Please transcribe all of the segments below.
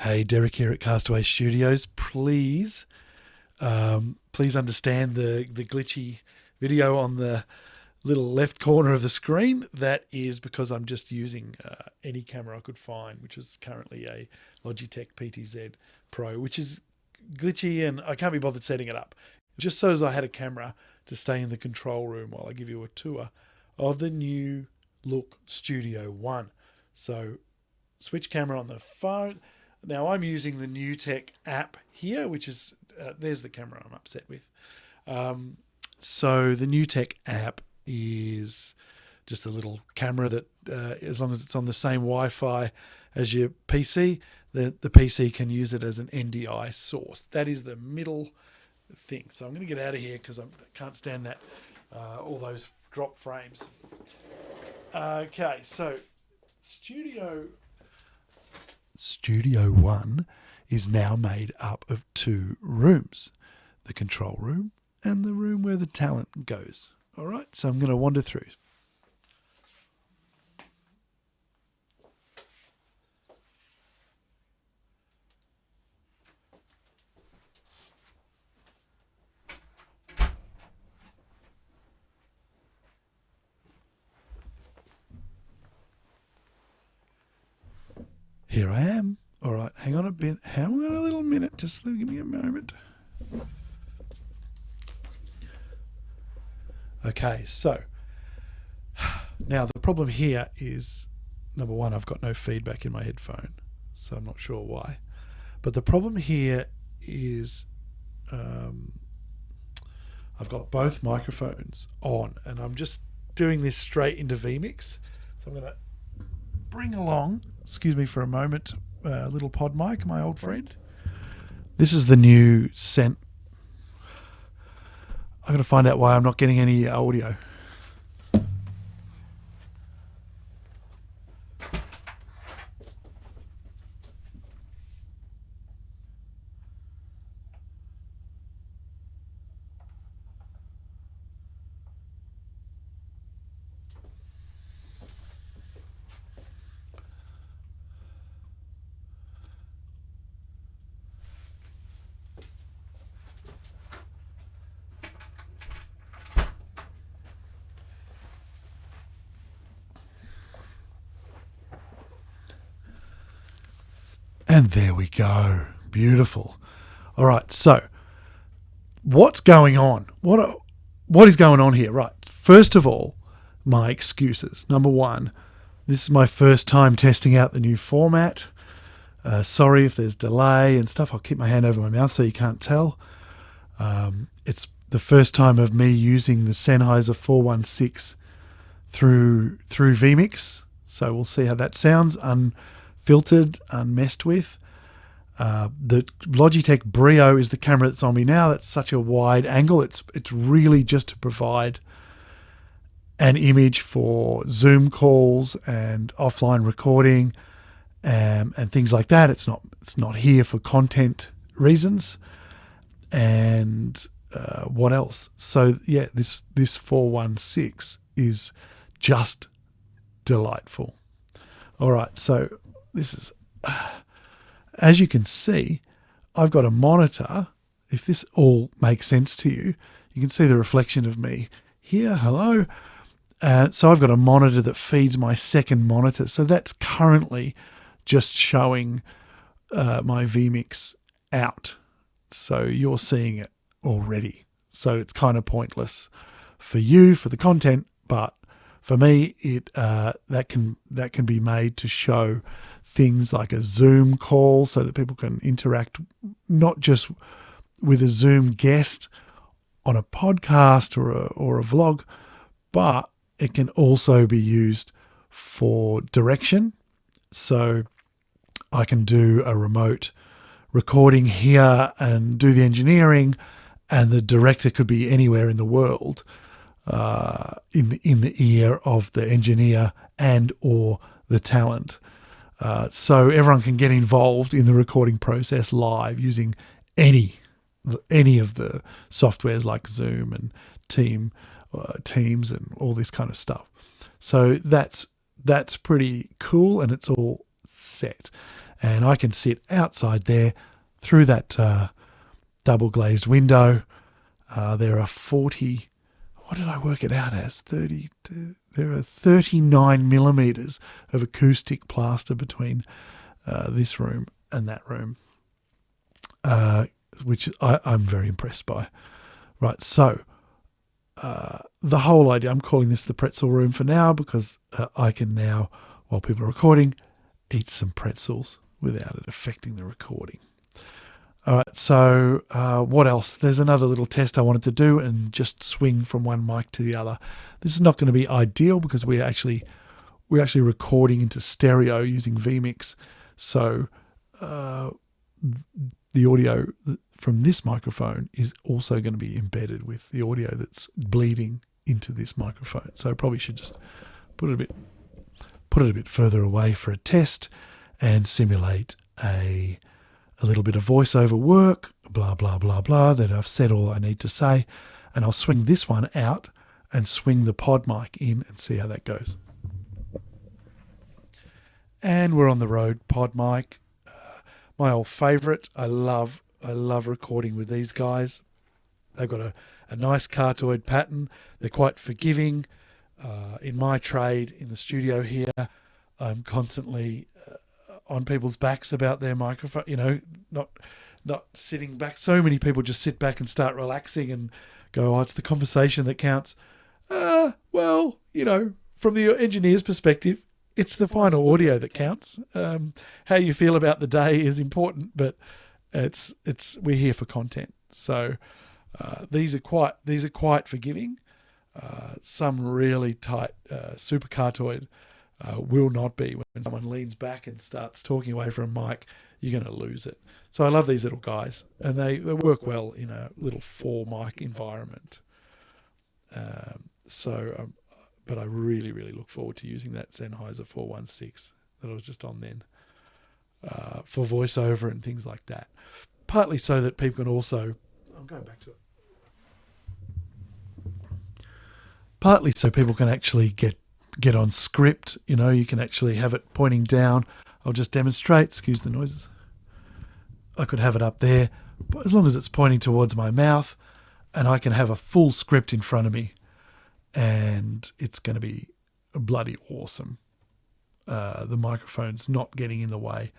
Hey, Derek here at Castaway Studios. Please understand the glitchy video on the little left corner of the screen. That is because I'm just using any camera I could find, which is currently a Logitech PTZ Pro, which is glitchy and I can't be bothered setting it up. Just so as I had a camera to stay in the control room while I give you a tour of the new look Studio One. So switch camera on the phone. Now I'm using the New Tech app here, which is, there's the camera I'm upset with. So the New Tech app is just a little camera that as long as it's on the same Wi-Fi as your PC, the PC can use it as an NDI source. That is the middle thing. So I'm going to get out of here because I can't stand that, all those drop frames. Okay, so Studio One is now made up of two rooms, the control room and the room where the talent goes. All right, so I'm going to wander through. Here I am. All right, hang on a little minute. Just give me a moment. Okay, so now the problem here is, number one, I've got no feedback in my headphone, so I'm not sure why. But the problem here is I've got both microphones on, and I'm just doing this straight into Vmix. So I'm going to bring along, excuse me for a moment, little Podmic, my old friend. This is the new I'm going to find out why I'm not getting any audio. And there we go. Beautiful. All right. So what's going on? What is going on here? Right. First of all, my excuses. Number one, this is my first time testing out the new format. Sorry if there's delay and stuff. I'll keep my hand over my mouth so you can't tell. It's the first time of me using the Sennheiser 416 through Vmix. So we'll see how that sounds. Unfiltered, unmessed with. The Logitech Brio is the camera that's on me now. That's such a wide angle. It's really just to provide an image for Zoom calls and offline recording and things like that. It's not here for content reasons. And what else? So yeah, this 416 is just delightful. All right, so this is, as you can see, I've got a monitor. If this all makes sense to you, you can see the reflection of me here. Hello. So I've got a monitor that feeds my second monitor. So that's currently just showing my Vmix out. So you're seeing it already. So it's kind of pointless for you, for the content, but for me, that can be made to show things like a Zoom call so that people can interact not just with a Zoom guest on a podcast or a vlog, but it can also be used for direction. So I can do a remote recording here and do the engineering, and the director could be anywhere in the world. In the ear of the engineer and or the talent. So everyone can get involved in the recording process live using any of the softwares like Zoom and Teams and all this kind of stuff. So that's pretty cool, and it's all set. And I can sit outside there through that double glazed window. There are 40, what did I work it out as? There are 39 millimeters of acoustic plaster between this room and that room, which I'm very impressed by. Right, so the whole idea, I'm calling this the pretzel room for now because I can now, while people are recording, eat some pretzels without it affecting the recording. All right, so what else? There's another little test I wanted to do and just swing from one mic to the other. This is not going to be ideal because we're actually recording into stereo using Vmix. So the audio from this microphone is also going to be embedded with the audio that's bleeding into this microphone. So I probably should just put it a bit further away for a test and simulate a little bit of voiceover work, blah, blah, blah, blah, that I've said all I need to say. And I'll swing this one out and swing the Podmic in and see how that goes. And we're on the Rode Podmic, my old favourite. I love recording with these guys. They've got a nice cardioid pattern. They're quite forgiving. In my trade in the studio here, I'm constantly on people's backs about their microphone, not sitting back. So many people just sit back and start relaxing and go, oh, it's the conversation that counts. Well, from the engineer's perspective, it's the final audio that counts. How you feel about the day is important, but we're here for content. So these are quite forgiving. Some really tight super cardioid will not be. When someone leans back and starts talking away from a mic, you're going to lose it. So I love these little guys, and they work well in a little 4-mic environment. But I really, really look forward to using that Sennheiser 416 that I was just on then for voiceover and things like that. Partly so that people can also, I'm going back to it. Partly so people can actually get on script. You can actually have it pointing down. I'll just demonstrate. Excuse the noises. I could have it up there, but as long as it's pointing towards my mouth, and I can have a full script in front of me, and it's going to be bloody awesome. The microphone's not getting in the way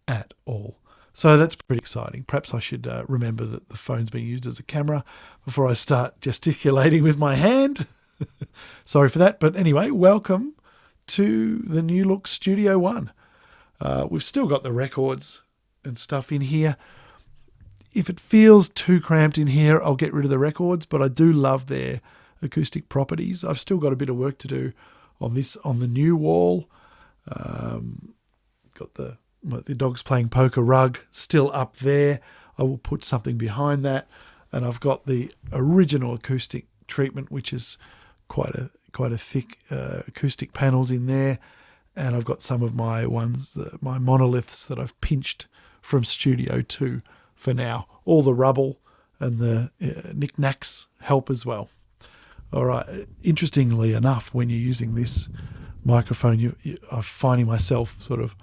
at all. So that's pretty exciting. Perhaps I should remember that the phone's being used as a camera before I start gesticulating with my hand. Sorry for that. But anyway, welcome to the new look Studio One. We've still got the records and stuff in here. If it feels too cramped in here, I'll get rid of the records, but I do love their acoustic properties. I've still got a bit of work to do on the new wall. Got the dogs playing poker rug still up there. I will put something behind that. And I've got the original acoustic treatment, which is quite a thick acoustic panels in there, and I've got some of my my monoliths that I've pinched from Studio 2 for now. All the rubble and the knickknacks help as well. All right. Interestingly enough, when you're using this microphone, I'm finding myself sort of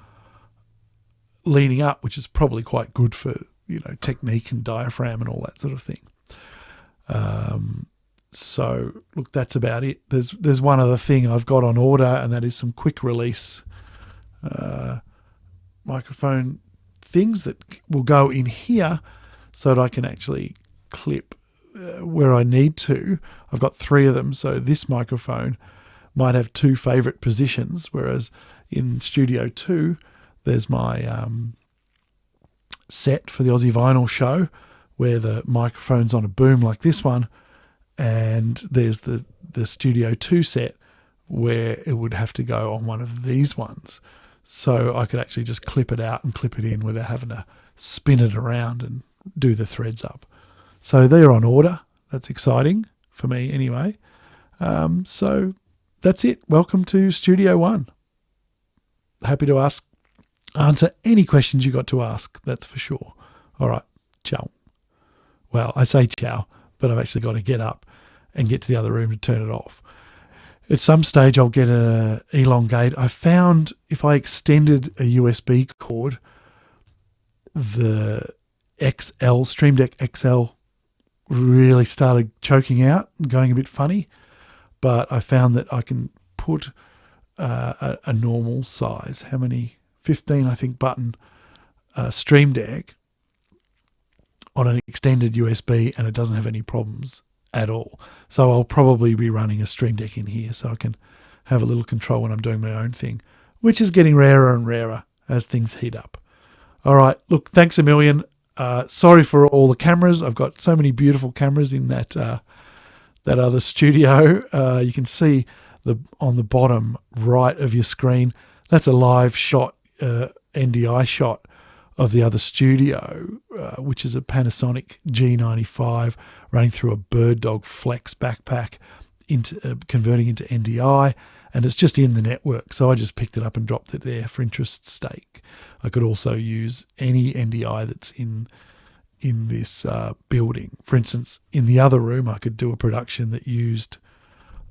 leaning up, which is probably quite good for technique and diaphragm and all that sort of thing. So look, that's about it. There's one other thing I've got on order, and that is some quick release microphone things that will go in here so that I can actually clip where I need to. I've got 3 of them, so this microphone might have 2 favorite positions, whereas in Studio 2 there's my set for the Aussie Vinyl show where the microphone's on a boom like this one, and there's the Studio 2 set where it would have to go on one of these ones. So I could actually just clip it out and clip it in without having to spin it around and do the threads up. So they're on order. That's exciting for me anyway. So that's it. Welcome to Studio One. Happy to answer any questions you got to ask, that's for sure. All right, ciao. Well, I say ciao, but I've actually got to get up and get to the other room to turn it off. At some stage I'll get a elongate. I found if I extended a USB cord, the Stream Deck XL really started choking out and going a bit funny. But I found that I can put a normal size, 15 I think button Stream Deck on an extended USB, and it doesn't have any problems at all. So I'll probably be running a Stream Deck in here so I can have a little control when I'm doing my own thing, which is getting rarer and rarer as things heat up. All right, look, thanks a million. Sorry for all the cameras. I've got so many beautiful cameras in that other studio. You can see on the bottom right of your screen, that's a live shot, NDI shot of the other studio, which is a Panasonic G95 running through a Bird Dog Flex backpack, converting into NDI, and it's just in the network. So I just picked it up and dropped it there for interest's sake. I could also use any NDI that's in this building. For instance, in the other room, I could do a production that used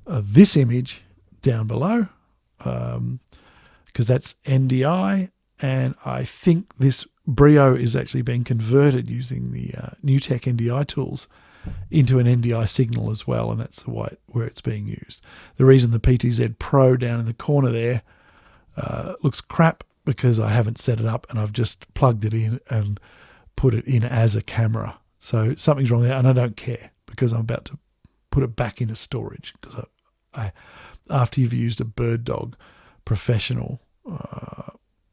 this image down below, because that's NDI, and I think this Brio is actually being converted using the NewTek NDI tools into an NDI signal as well, and that's where it's being used. The reason the PTZ Pro down in the corner there looks crap because I haven't set it up and I've just plugged it in and put it in as a camera. So something's wrong there, and I don't care because I'm about to put it back into storage, because I after you've used a Bird Dog professional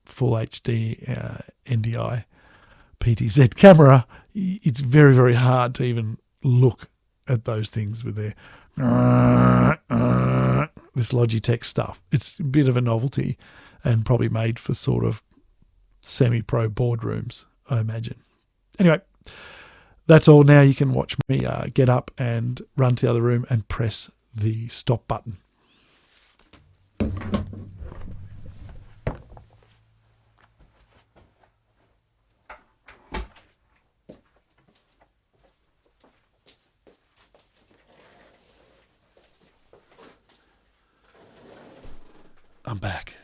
full HD NDI PTZ camera, it's very, very hard to even look at those things with their this Logitech stuff. It's a bit of a novelty and probably made for sort of semi-pro boardrooms, I imagine. Anyway, that's all. Now you can watch me get up and run to the other room and press the stop button. I'm back.